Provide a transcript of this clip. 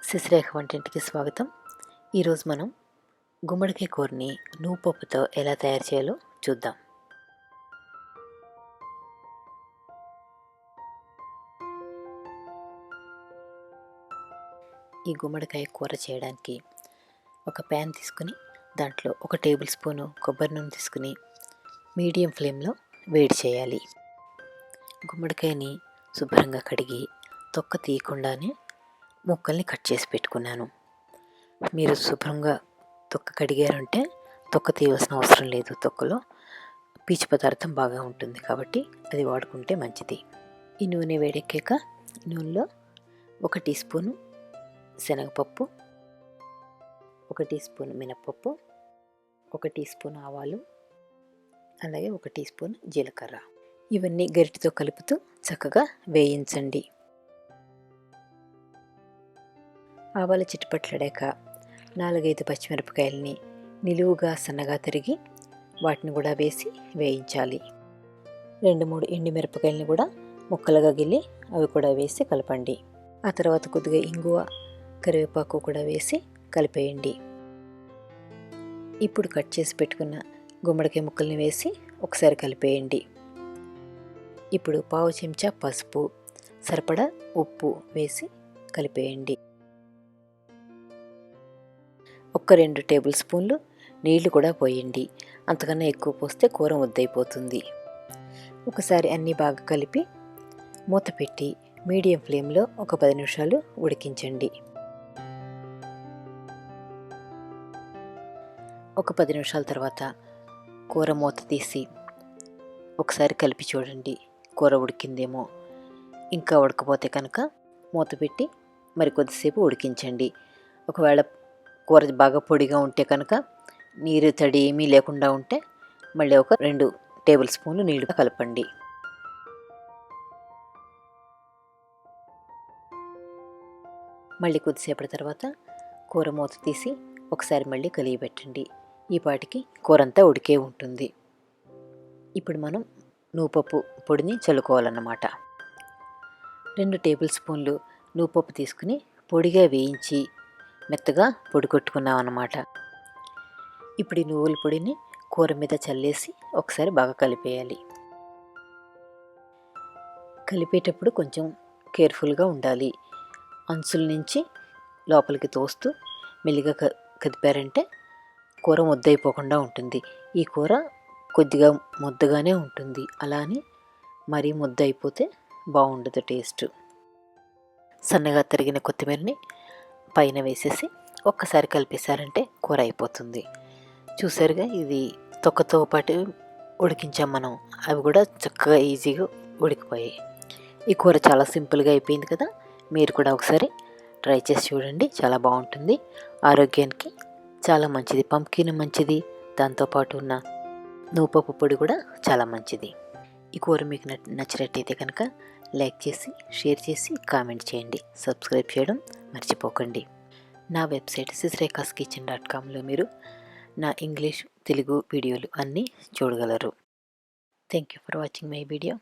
శశిరేఖ వంటింటికి స్వాగతం. ఈరోజు మనం గుమ్మడికాయ కూరని నువ్వు పప్పుతో ఎలా తయారు చేయాలో చూద్దాం. ఈ గుమ్మడికాయ కూర చేయడానికి ఒక ప్యాన్ తీసుకుని దాంట్లో 1 టేబుల్ స్పూను కొబ్బరి నూనె తీసుకుని మీడియం ఫ్లేమ్లో వేడి చేయాలి. గుమ్మడికాయని శుభ్రంగా కడిగి తొక్క తీయకుండానే ముక్కల్ని కట్ చేసి పెట్టుకున్నాను. మీరు శుభ్రంగా తొక్క కడిగారంటే తొక్క తీయవలసిన అవసరం లేదు. తొక్కలో పీచు పదార్థం బాగా ఉంటుంది కాబట్టి అది వాడుకుంటే మంచిది. ఈ నూనె వేడెక్కాక నూనెలో 1 టీ స్పూను శనగపప్పు, 1 టీ స్పూన్ మినపప్పు, 1 టీ స్పూన్ ఆవాలు, అలాగే 1 టీ స్పూన్ జీలకర్ర ఇవన్నీ గరిటెతో కలుపుతూ చక్కగా వేయించండి. ఆవాలు చిట్టుపట్లాడాక 4-5 పచ్చిమిరపకాయలని నిలువుగా సన్నగా తరిగి వాటిని కూడా వేసి వేయించాలి. 2-3 ఎండు మిరపకాయలని కూడా ముక్కలుగా గిల్లి అవి కూడా వేసి కలపండి. ఆ తర్వాత కొద్దిగా ఇంగువ, కరివేపాకు కూడా వేసి కలిపేయండి. ఇప్పుడు కట్ చేసి పెట్టుకున్న గుమ్మడికాయ ముక్కల్ని వేసి ఒకసారి కలిపేయండి. ఇప్పుడు 1/2 చెంచా పసుపు, సరిపడా ఉప్పు వేసి కలిపేయండి. 1-2 టేబుల్ స్పూన్లు నీళ్లు కూడా పోయండి. అంతకన్నా ఎక్కువ పోస్తే కూర ముద్దైపోతుంది. ఒకసారి అన్నీ బాగా కలిపి మూత పెట్టి మీడియం ఫ్లేమ్లో ఒక 10 నిమిషాలు ఉడికించండి. ఒక 10 నిమిషాల తర్వాత కూర మూత తీసి ఒకసారి కలిపి చూడండి. కూర ఉడికిందేమో. ఇంకా ఉడకపోతే కనుక మూత పెట్టి మరి కొద్దిసేపు ఉడికించండి. ఒకవేళ కూర బాగా పొడిగా ఉంటే కనుక నీరు తడి ఏమీ లేకుండా ఉంటే మళ్ళీ ఒక 2 టేబుల్ స్పూన్లు నీళ్లు కలపండి. మళ్ళీ కొద్దిసేపటి తర్వాత కూర మూత తీసి ఒకసారి మళ్ళీ కలిగిపెట్టండి. ఈ పాటికి కూర అంతా ఉడికే ఉంటుంది. ఇప్పుడు మనం నువ్వుపప్పు పొడిని చల్లుకోవాలన్నమాట. 2 టేబుల్ స్పూన్లు నువ్వుపప్పు తీసుకుని పొడిగా వేయించి మెత్తగా పొడి కొట్టుకున్నాం అన్నమాట. ఇప్పుడు ఈ నువ్వుల పొడిని కూర మీద చల్లేసి ఒకసారి బాగా కలిపేయాలి. కలిపేటప్పుడు కొంచెం కేర్ఫుల్గా ఉండాలి. అంచుల నుంచి లోపలికి తోస్తూ మెల్లిగా కదిపారంటే కూర ముద్దైపోకుండా ఉంటుంది. ఈ కూర కొద్దిగా ముద్దగానే ఉంటుంది. అలా అని మరీ ముద్ద అయిపోతే బాగుండదు టేస్ట్. సన్నగా తరిగిన కొత్తిమీరని పైన వేసేసి ఒక్కసారి కలిపేశారంటే కూర అయిపోతుంది. చూసారుగా, ఇది తొక్కతో పాటు ఉడికించాం మనం. అవి కూడా చక్కగా ఈజీగా ఉడికిపోయాయి. ఈ కూర చాలా సింపుల్గా అయిపోయింది కదా. మీరు కూడా ఒకసారి ట్రై చేసి చూడండి. చాలా బాగుంటుంది. ఆరోగ్యానికి చాలా మంచిది. పంకిన్ మంచిది. దాంతోపాటు ఉన్న నువ్వుపప్పు పొడి కూడా చాలా మంచిది. ఈ కూర మీకు నచ్చినట్టయితే కనుక లైక్ చేసి, షేర్ చేసి, కామెంట్ చేయండి. సబ్స్క్రైబ్ చేయడం మర్చిపోకండి. నా వెబ్సైట్ sesrekhaskitchen.comలో మీరు నా ఇంగ్లీష్, తెలుగు వీడియోలు అన్నీ చూడగలరు. Thank you for watching my video.